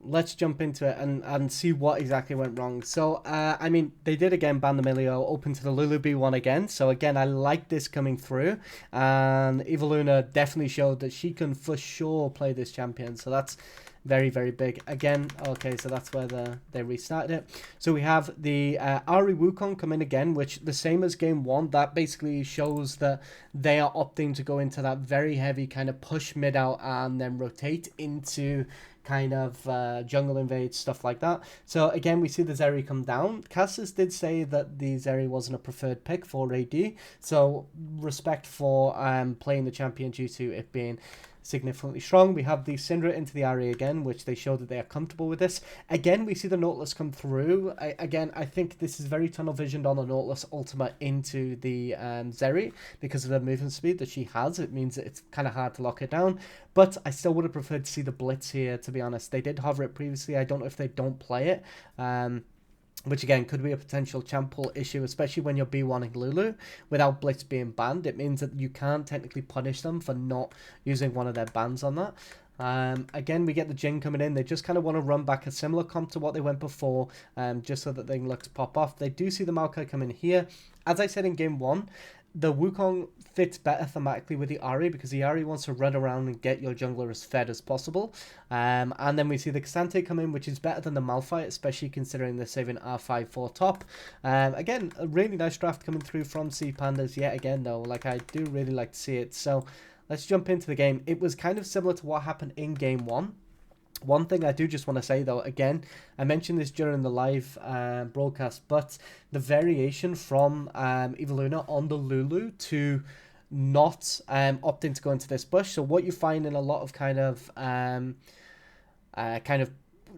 let's jump into it and see what exactly went wrong. So, I mean, they did again ban the Milio, open to the Lulu B1 again. So, again, I like this coming through. And Eviluna definitely showed that she can for sure play this champion. So, that's very, very big. Again, okay, so that's where they restarted it. So, we have the Ari Wukong come in again, which the same as game one. That basically shows that they are opting to go into that very heavy kind of push mid out and then rotate into kind of jungle invade, stuff like that. So again, we see the Zeri come down. Cassis did say that the Zeri wasn't a preferred pick for AD, so respect for playing the champion due to it being significantly strong. We have the Syndra into the area again, which they show that they are comfortable with this. Again, we see the Nautilus come through. I think this is very tunnel visioned on the Nautilus ultimate into the Zeri because of the movement speed that she has. It means that it's kind of hard to lock it down. But I still would have preferred to see the Blitz here, to be honest. They did hover it previously. I don't know if they don't play it. Which again could be a potential champ pull issue, especially when you're B1ing Lulu without Blitz being banned. It means that you can't technically punish them for not using one of their bans on that. Again, we get the Jin coming in. They just kind of want to run back a similar comp to what they went before, just so that they can look to pop off. They do see the Maokai come in here. As I said in game one, the Wukong fits better thematically with the Ahri because the Ahri wants to run around and get your jungler as fed as possible. And then we see the Cassante come in, which is better than the Malphite, especially considering they're saving R5 for top. Again, a really nice draft coming through from Pandas yet again, though. Like, I do really like to see it. So let's jump into the game. It was kind of similar to what happened in game one. One thing I do just want to say, though, again, I mentioned this during the live broadcast, but the variation from Eviluna on the Lulu to not opting to go into this bush. So what you find in a lot of kind of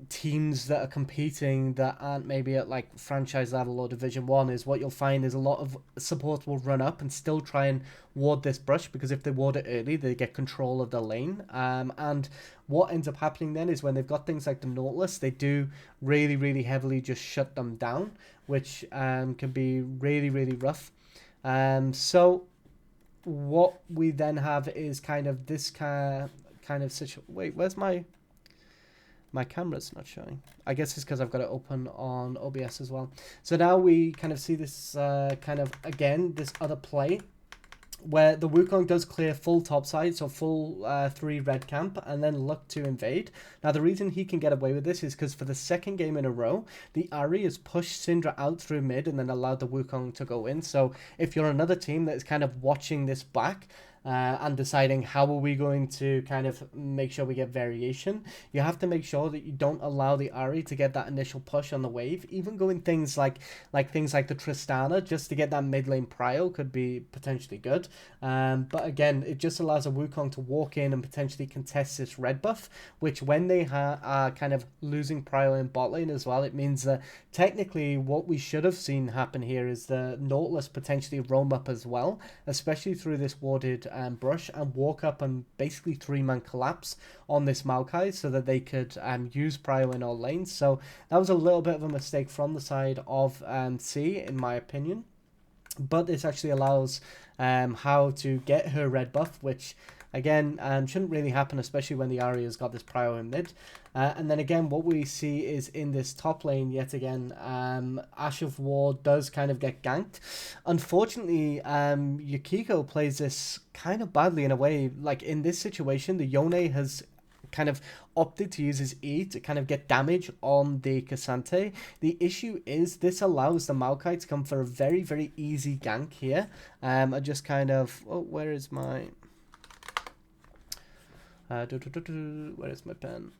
teams that are competing that aren't maybe at like franchise level or division 1 is what you'll find is a lot of support will run up and still try and ward this brush, because if they ward it early they get control of the lane, and what ends up happening then is when they've got things like the Nautilus, they do really heavily just shut them down, which can be really rough. So what we then have is kind of this kind of situation. Wait, where's my camera's not showing? I guess it's because I've got it open on OBS as well. So now we kind of see this kind of, again, this other play where the Wukong does clear full topside, so full 3 red camp, and then look to invade. Now, the reason he can get away with this is because for the second game in a row, the Ahri has pushed Syndra out through mid and then allowed the Wukong to go in. So if you're another team that is kind of watching this back, and deciding how are we going to kind of make sure we get variation, you have to make sure that you don't allow the Ahri to get that initial push on the wave. Even going things like things like the Tristana just to get that mid lane prio could be potentially good. But again, it just allows a Wukong to walk in and potentially contest this red buff, which when they are kind of losing prio in bot lane as well, it means that technically what we should have seen happen here is the Nautilus potentially roam up as well, especially through this warded brush, and walk up and basically 3-man collapse on this Maokai so that they could use prio in all lanes. So that was a little bit of a mistake from the side of C, in my opinion. But this actually allows how to get her red buff, which again shouldn't really happen, especially when the Ahri has got this prio in mid. And then again, what we see is in this top lane, yet again, Ash of War does kind of get ganked. Unfortunately, Yukiko plays this kind of badly in a way. Like in this situation, the Yone has kind of opted to use his E to kind of get damage on the Cassante. The issue is this allows the Maokai to come for a very easy gank here. I just kind of... Oh, where is my... where is my pen?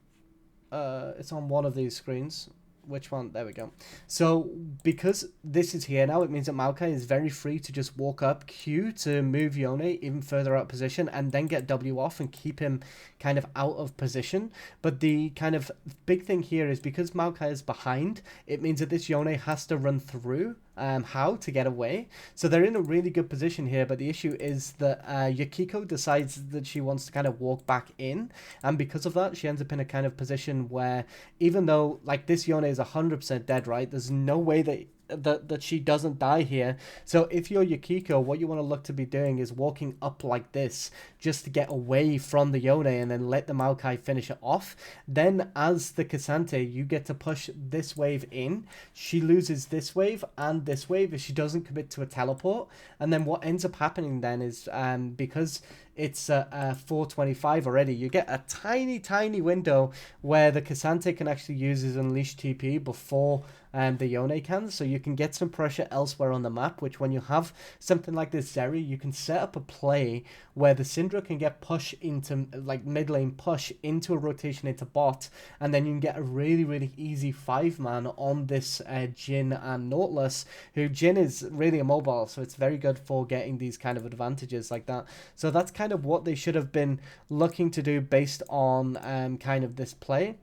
It's on one of these screens. Which one? There we go. So because this is here now, it means that Maokai is very free to just walk up Q to move Yone even further out position and then get W off and keep him kind of out of position. But the kind of big thing here is because Maokai is behind, it means that this Yone has to run through how to get away. So they're in a really good position here, but the issue is that Yukiko decides that she wants to kind of walk back in, and because of that she ends up in a kind of position where even though like this Yone is 100% dead, right, there's no way that that she doesn't die here. So if you're Yukiko, what you want to look to be doing is walking up like this, just to get away from the Yone and then let the Maokai finish it off. Then as the Cassante, you get to push this wave in. She loses this wave and this wave if she doesn't commit to a teleport. And then what ends up happening then is, because it's 425 already, you get a tiny window where the Cassante can actually use his Unleash TP before the Yone can, so you can get some pressure elsewhere on the map, which when you have something like this Zeri, you can set up a play where the Syndra can get push into, like, mid lane push into a rotation into bot, and then you can get a really easy 5-man on this Jhin and Nautilus, who Jhin is really immobile, so it's very good for getting these kind of advantages like that. So that's kind of what they should have been looking to do based on kind of this play.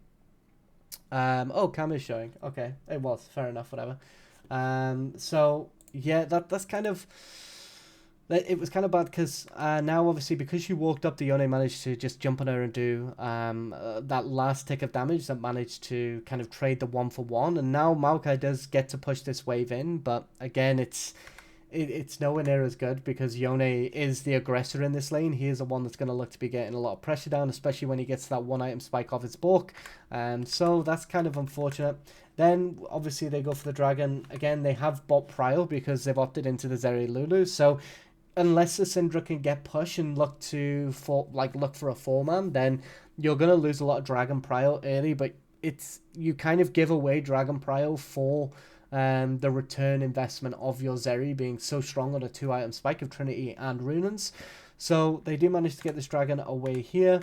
Oh, cam is showing. Okay, it was. Fair enough, whatever. So, yeah, that's kind of... It was kind of bad because now, obviously, because she walked up, the Yone managed to just jump on her and do that last tick of damage that managed to kind of trade the 1-for-1. And now Maokai does get to push this wave in, but again, it's nowhere near as good because Yone is the aggressor in this lane. He is the one that's going to look to be getting a lot of pressure down, especially when he gets that 1-item spike off his bulk. So that's kind of unfortunate. Then, obviously, they go for the dragon. Again, they have bot prio because they've opted into the Zeri Lulu. So unless the Syndra can get push and look for a 4-man, then you're going to lose a lot of dragon prio early. But you kind of give away dragon prio for the return investment of your Zeri being so strong on a 2-item spike of Trinity and Runans. So they do manage to get this dragon away here.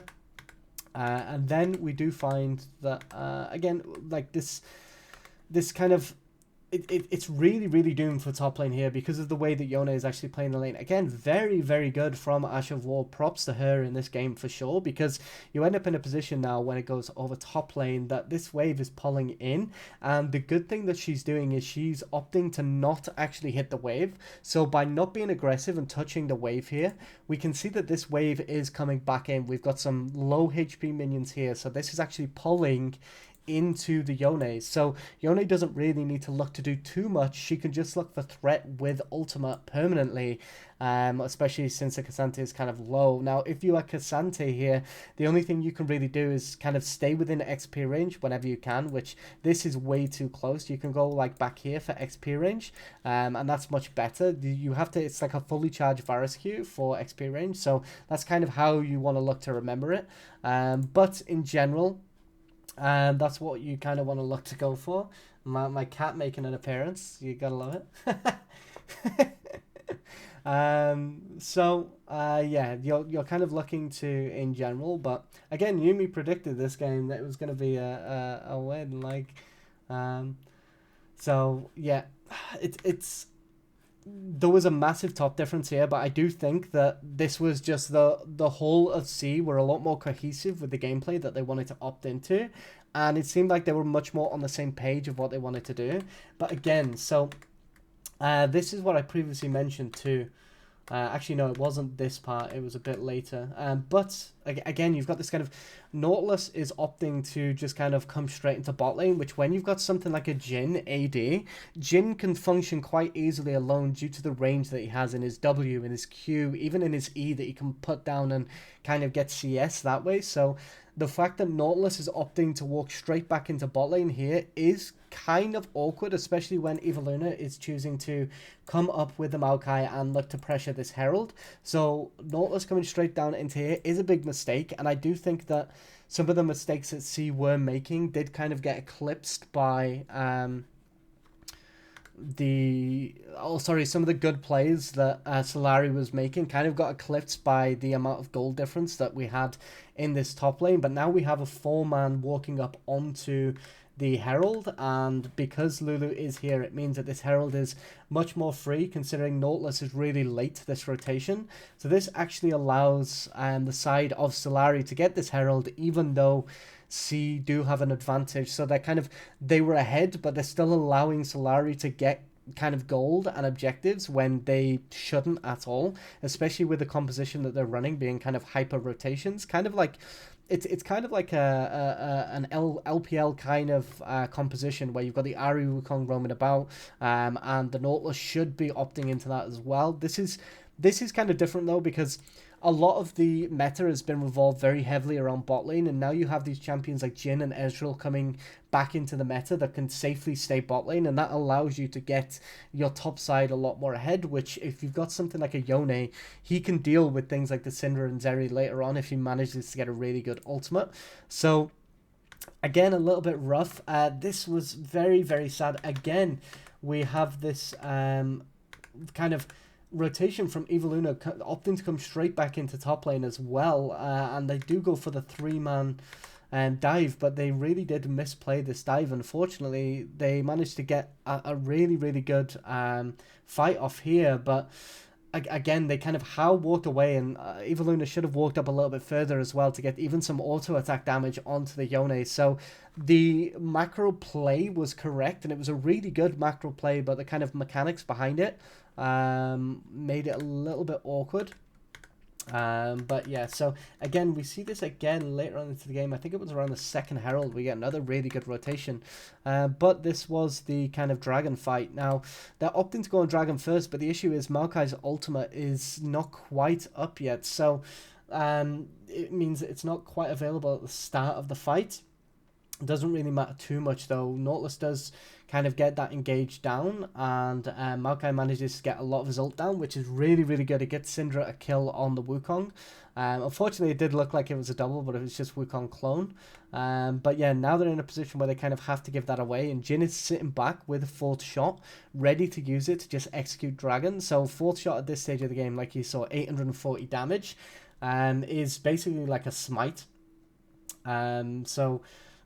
And then we do find that, again, like this kind of... It's really doomed for top lane here because of the way that Yone is actually playing the lane. Again, very good from Ash of War. Props to her in this game for sure, because you end up in a position now when it goes over top lane that this wave is pulling in, and the good thing that she's doing is she's opting to not actually hit the wave. So by not being aggressive and touching the wave here, we can see that this wave is coming back in. We've got some low HP minions here, so this is actually pulling into the Yone. So Yone doesn't really need to look to do too much. She can just look for threat with ultimate permanently, especially since the Cassante is kind of low. Now, if you are Cassante here, the only thing you can really do is kind of stay within XP range whenever you can, which this is way too close. You can go like back here for XP range, and that's much better. You have to, it's like a fully charged Varus Q for XP range, so that's kind of how you want to look to remember it. But in general, and that's what you kind of want to look to go for. My cat making an appearance. You gotta love it. Yeah, you're kind of looking to in general, but again, Yumi predicted this game that it was gonna be a win. Like, so yeah, it's there was a massive top difference here, but I do think that this was just the whole of C were a lot more cohesive with the gameplay that they wanted to opt into, and it seemed like they were much more on the same page of what they wanted to do. But again, so this is what I previously mentioned too. Actually, no, it wasn't this part. It was a bit later. But again, you've got this kind of... Nautilus is opting to just kind of come straight into bot lane, which when you've got something like a Jhin AD, Jhin can function quite easily alone due to the range that he has in his W, in his Q, even in his E that he can put down and kind of get CS that way. So the fact that Nautilus is opting to walk straight back into bot lane here is kind of awkward, especially when Eviluna is choosing to come up with the Maokai and look to pressure this Herald. So Nautilus coming straight down into here is a big mistake, and I do think that some of the mistakes that C were making did kind of get eclipsed by some of the good plays that Solary was making kind of got eclipsed by the amount of goal difference that we had in this top lane. But now we have a 4-man walking up onto the Herald, and because Lulu is here, it means that this Herald is much more free, considering Nautilus is really late to this rotation. So this actually allows the side of Solary to get this Herald, even though C do have an advantage. So they were ahead, but they're still allowing Solary to get kind of gold and objectives when they shouldn't at all, especially with the composition that they're running being kind of hyper rotations, kind of like it's kind of like an LPL kind of composition where you've got the Ari Wukong roaming about, and the Nautilus should be opting into that as well. This is kind of different though, because a lot of the meta has been revolved very heavily around bot lane, and now you have these champions like Jhin and Ezreal coming back into the meta that can safely stay bot lane, and that allows you to get your top side a lot more ahead, which if you've got something like a Yone, he can deal with things like the Syndra and Zeri later on if he manages to get a really good ultimate. So again, a little bit rough. This was very, very sad. Again, we have this kind of rotation from Eviluna opting to come straight back into top lane as well, and they do go for the 3-man dive, but they really did misplay this dive. Unfortunately, they managed to get a really, really good fight off here, but again, they kind of walked away, and Eviluna should have walked up a little bit further as well to get even some auto attack damage onto the Yone. So the macro play was correct, and it was a really good macro play, but the kind of mechanics behind it made it a little bit awkward. But yeah, so again, we see this again later on into the game. I think it was around the second Herald. We get another really good rotation. But this was the kind of Dragon fight. Now, they're opting to go on Dragon first, but the issue is Maokai's ultimate is not quite up yet. So it means it's not quite available at the start of the fight. It doesn't really matter too much though. Nautilus does kind of get that engaged down, and Maokai manages to get a lot of his ult down, which is really, really good. It gets Syndra a kill on the Wukong. Unfortunately, it did look like it was a double, but it was just Wukong clone. But yeah, now they're in a position where they kind of have to give that away, and Jhin is sitting back with a fourth shot, ready to use it to just execute Dragon. So fourth shot at this stage of the game, like you saw, 840 damage, is basically like a smite. So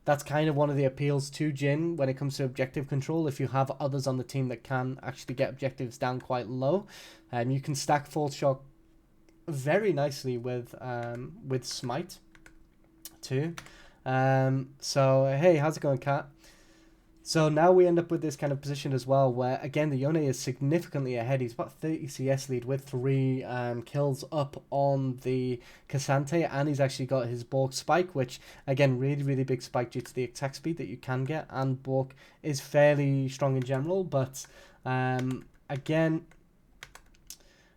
that's kind of one of the appeals to Jhin when it comes to objective control. If you have others on the team that can actually get objectives down quite low, you can stack fourth shot very nicely with smite too. So hey, how's it going, Kat? So now we end up with this kind of position as well, where again the Yone is significantly ahead. He's about 30 CS lead with 3 kills up on the Cassante, and he's actually got his Bork spike, which again, really, really big spike due to the attack speed that you can get, and Bork is fairly strong in general. But again,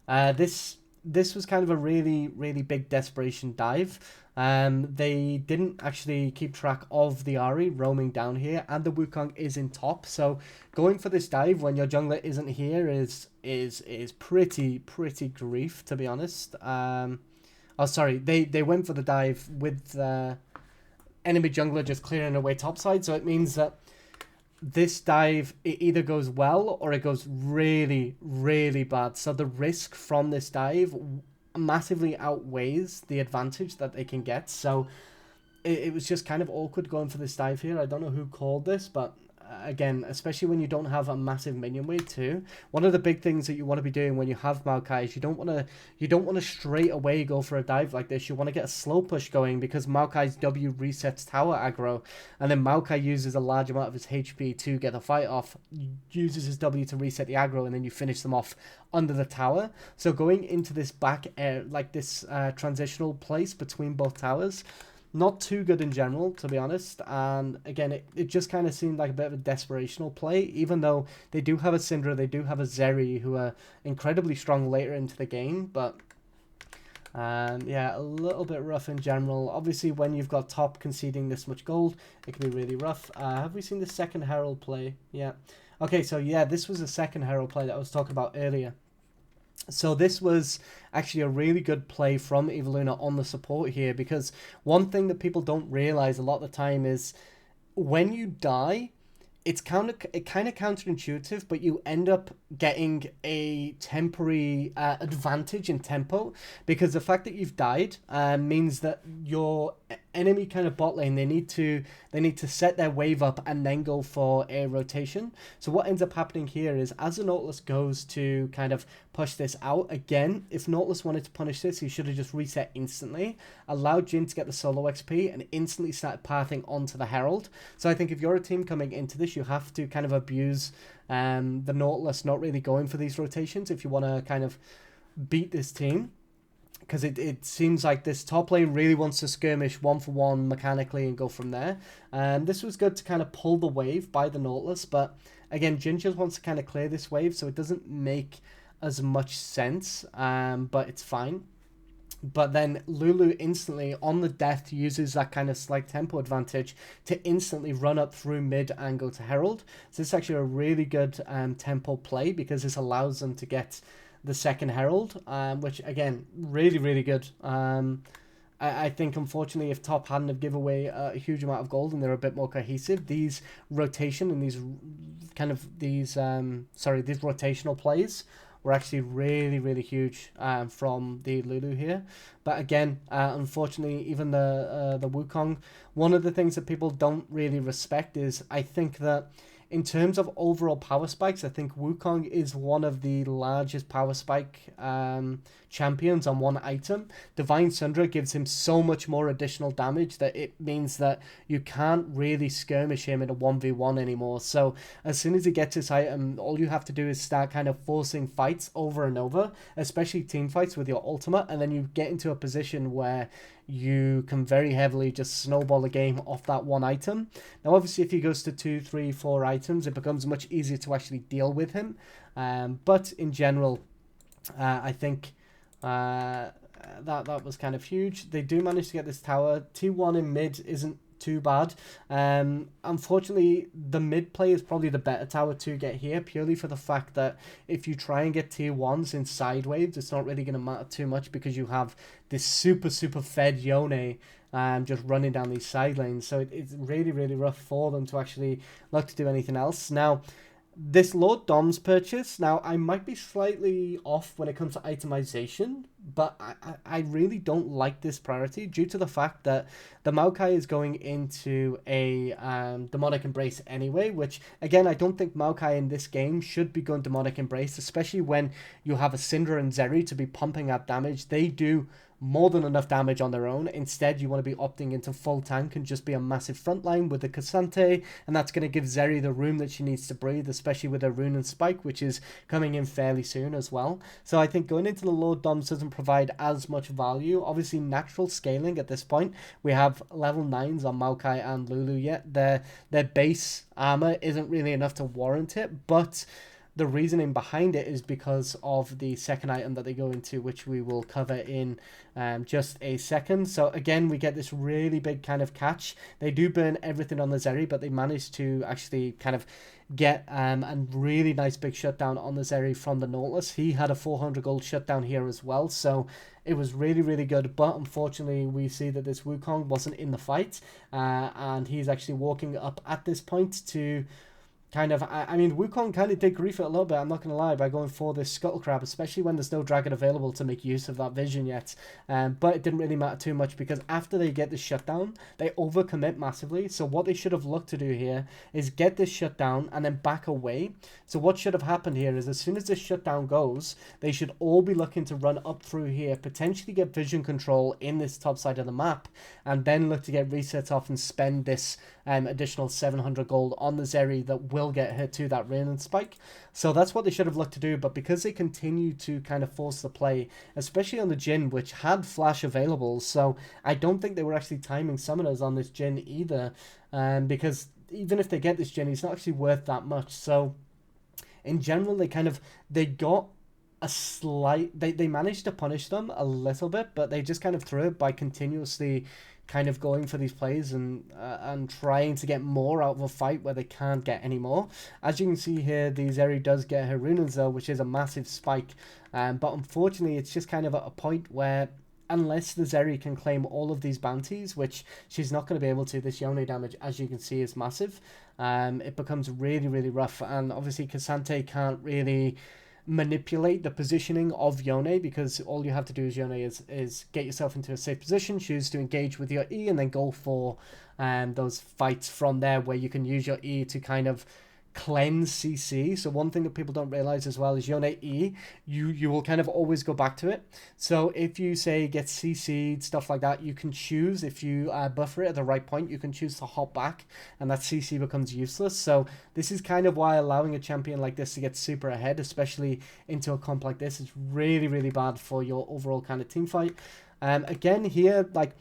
this was kind of a really, really big desperation dive. They didn't actually keep track of the Ari roaming down here, and the Wukong is in top. So going for this dive when your jungler isn't here is pretty grief, to be honest. Oh, sorry, they went for the dive with enemy jungler just clearing away topside. So it means that this dive, it either goes well or it goes really, really bad. So the risk from this dive massively outweighs the advantage that they can get. So it was just kind of awkward going for this dive here. I don't know who called this, but again, especially when you don't have a massive minion wave too, one of the big things that you want to be doing when you have Maokai is you don't want to straight away go for a dive like this. You want to get a slow push going, because Maokai's W resets tower aggro, and then Maokai uses a large amount of his HP to get the fight off, uses his W to reset the aggro, and then you finish them off under the tower. So going into this back air, like this transitional place between both towers, not too good in general, to be honest. And again, it just kind of seemed like a bit of a desperational play, even though they do have a Syndra, they do have a Zeri, who are incredibly strong later into the game. But yeah, a little bit rough in general. Obviously, when you've got top conceding this much gold, it can be really rough. Have we seen the second Herald play? Yeah. Okay, so yeah, this was the second Herald play that I was talking about earlier. So this was actually a really good play from Eviluna on the support here, because one thing that people don't realize a lot of the time is when you die, it's kind of counterintuitive, but you end up getting a temporary advantage in tempo, because the fact that you've died means that your enemy kind of bot lane, they need to set their wave up and then go for a rotation. So what ends up happening here is, as the Nautilus goes to kind of push this out again, if Nautilus wanted to punish this, he should have just reset instantly, allowed Jhin to get the solo XP, and instantly started pathing onto the Herald. So I think if you're a team coming into this, you have to kind of abuse the Nautilus not really going for these rotations if you want to kind of beat this team. because it seems like this top lane really wants to skirmish 1-for-1 mechanically and go from there. This was good to kind of pull the wave by the Nautilus, but again, Jin just wants to kind of clear this wave, so it doesn't make as much sense, but it's fine. But then Lulu instantly on the death uses that kind of slight tempo advantage to instantly run up through mid and go to Herald. So this is actually a really good tempo play, because this allows them to get the second Herald, which again, really, really good. I think unfortunately if top hadn't have given away a huge amount of gold and they're a bit more cohesive, these rotation and these kind of these these rotational plays were actually really, really huge from the Lulu here. But again, unfortunately, even the Wukong, one of the things that people don't really respect is, I think that in terms of overall power spikes, I think Wukong is one of the largest power spike champions on one item. Divine Sundra gives him so much more additional damage that it means that you can't really skirmish him in a 1v1 anymore. So as soon as he gets this item, all you have to do is start kind of forcing fights over and over, especially team fights with your ultimate, and then you get into a position where you can very heavily just snowball the game off that one item. Now, obviously, if he goes to 2, 3, 4 items, it becomes much easier to actually deal with him. But in general, I think that was kind of huge. They do manage to get this tower. T1 in mid isn't too bad. Unfortunately, the mid play is probably the better tower to get here, purely for the fact that if you try and get tier 1s in side waves, it's not really going to matter too much, because you have this super fed Yone just running down these side lanes. So it's really, really rough for them to actually look to do anything else. Now, this Lord Dom's purchase, now I might be slightly off when it comes to itemization, but I really don't like this priority, due to the fact that the Maokai is going into a Demonic Embrace anyway, which again, I don't think Maokai in this game should be going Demonic Embrace, especially when you have a Syndra and Zeri to be pumping out damage. They do more than enough damage on their own. Instead, you want to be opting into full tank and just be a massive frontline with the Cassante, and that's going to give Zeri the room that she needs to breathe, especially with her Rune and Spike, which is coming in fairly soon as well. So I think going into the Lord Doms doesn't provide as much value. Obviously, natural scaling at this point. We have level 9s on Maokai and Lulu yet. Their base armor isn't really enough to warrant it, but the reasoning behind it is because of the second item that they go into, which we will cover in just a second. So again, we get this really big kind of catch. They do burn everything on the Zeri, but they manage to actually kind of get a really nice big shutdown on the Zeri from the Nautilus. He had a 400 gold shutdown here as well, so it was really, really good. But unfortunately, we see that this Wukong wasn't in the fight, and he's actually walking up at this point to kind of, I mean, Wukong kind of did grief it a little bit, I'm not going to lie, by going for this Scuttle Crab, especially when there's no dragon available to make use of that vision yet. But it didn't really matter too much, because after they get the shutdown, they overcommit massively. So what they should have looked to do here is get this shutdown and then back away. So what should have happened here is, as soon as this shutdown goes, they should all be looking to run up through here, potentially get vision control in this top side of the map, and then look to get resets off and spend this additional 700 gold on the Zeri that will get her to that Rain and Spike. So that's what they should have looked to do, but because they continue to kind of force the play, especially on the Jhin, which had flash available, so I don't think they were actually timing summoners on this Jhin either, because even if they get this Jhin, he's not actually worth that much. So in general, they got a slight, they managed to punish them a little bit, but they just kind of threw it by continuously kind of going for these plays and trying to get more out of a fight where they can't get any more. As you can see here, the Zeri does get her Runes though, which is a massive spike, but unfortunately it's just kind of at a point where unless the Zeri can claim all of these bounties, which she's not going to be able to, this Yone damage, as you can see, is massive. It becomes really, really rough, and obviously Cassante can't really manipulate the positioning of Yone, because all you have to do as Yone is get yourself into a safe position, choose to engage with your E, and then go for those fights from there, where you can use your E to kind of cleanse CC. So one thing that people don't realize as well is Yone E, you will kind of always go back to it. So if you say get CC'd, stuff like that, you can choose, if you buffer it at the right point, you can choose to hop back, and that CC becomes useless. So this is kind of why allowing a champion like this to get super ahead, especially into a comp like this, is really, really bad for your overall kind of team fight. Again, here, like,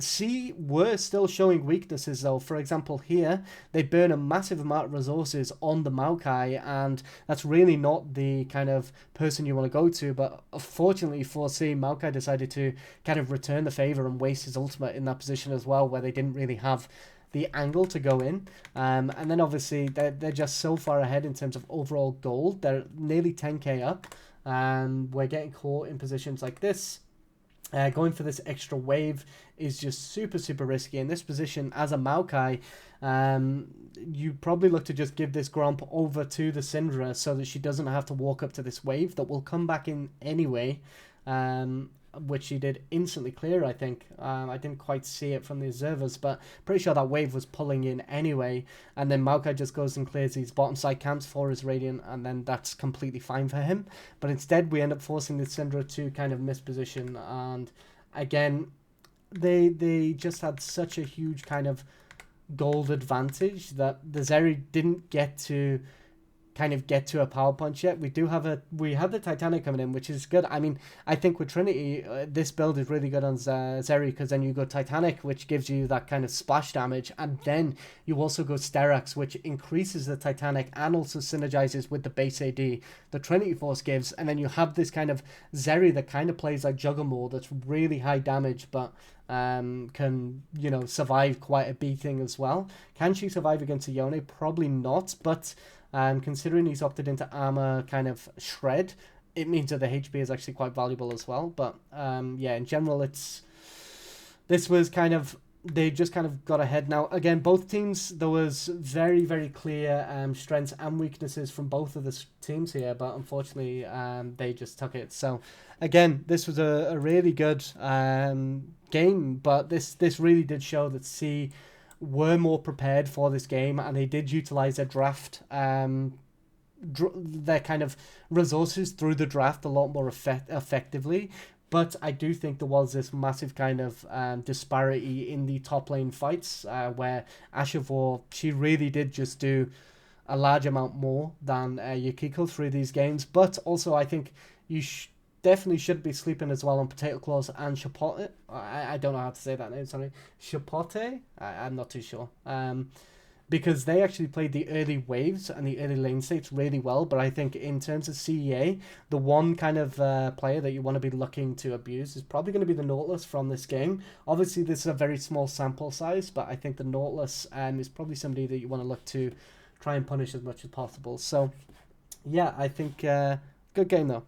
C were still showing weaknesses though. For example, here they burn a massive amount of resources on the Maokai, and that's really not the kind of person you want to go to. But unfortunately for C, Maokai decided to kind of return the favor and waste his ultimate in that position as well, where they didn't really have the angle to go in. And then obviously they're just so far ahead in terms of overall gold. They're nearly 10k up, and we're getting caught in positions like this. Going for this extra wave is just super, super risky. In this position, as a Maokai, you probably look to just give this Gromp over to the Syndra so that she doesn't have to walk up to this wave that will come back in anyway, which she did instantly clear, I think. I didn't quite see it from the observers, but pretty sure that wave was pulling in anyway. And then Maokai just goes and clears these bottom side camps for his Radiant, and then that's completely fine for him. But instead, we end up forcing the Syndra to kind of miss position. And again, they just had such a huge kind of gold advantage that the Zeri didn't get to a power punch yet. We have the Titanic coming in, which is good. I mean, I think with Trinity, this build is really good on Zeri, because then you go Titanic, which gives you that kind of splash damage, and then you also go Sterak's, which increases the Titanic and also synergizes with the base AD the Trinity Force gives, and then you have this kind of Zeri that kind of plays like Juggernaut, that's really high damage, but can, you know, survive quite a beating as well. Can she survive against a Yone? Probably not, but considering he's opted into armor kind of shred, it means that the HP is actually quite valuable as well. But yeah, in general, this was kind of, they just kind of got ahead. Now, again, both teams, there was very, very clear strengths and weaknesses from both of the teams here, but unfortunately, they just took it. So, again, this was a really good game, but this really did show that C were more prepared for this game, and they did utilize their draft, their kind of resources through the draft a lot more effectively. But I do think there was this massive kind of disparity in the top lane fights, where Ashavor, she really did just do a large amount more than Yukiko through these games. But also, I think you definitely should be sleeping as well on Potato Claws and Chapote. I don't know how to say that name, sorry. Chapote? I'm not too sure. Because they actually played the early waves and the early lane states really well. But I think in terms of CEA, the one kind of player that you want to be looking to abuse is probably going to be the Nautilus from this game. Obviously, this is a very small sample size, but I think the Nautilus is probably somebody that you want to look to try and punish as much as possible. So, yeah, I think good game though.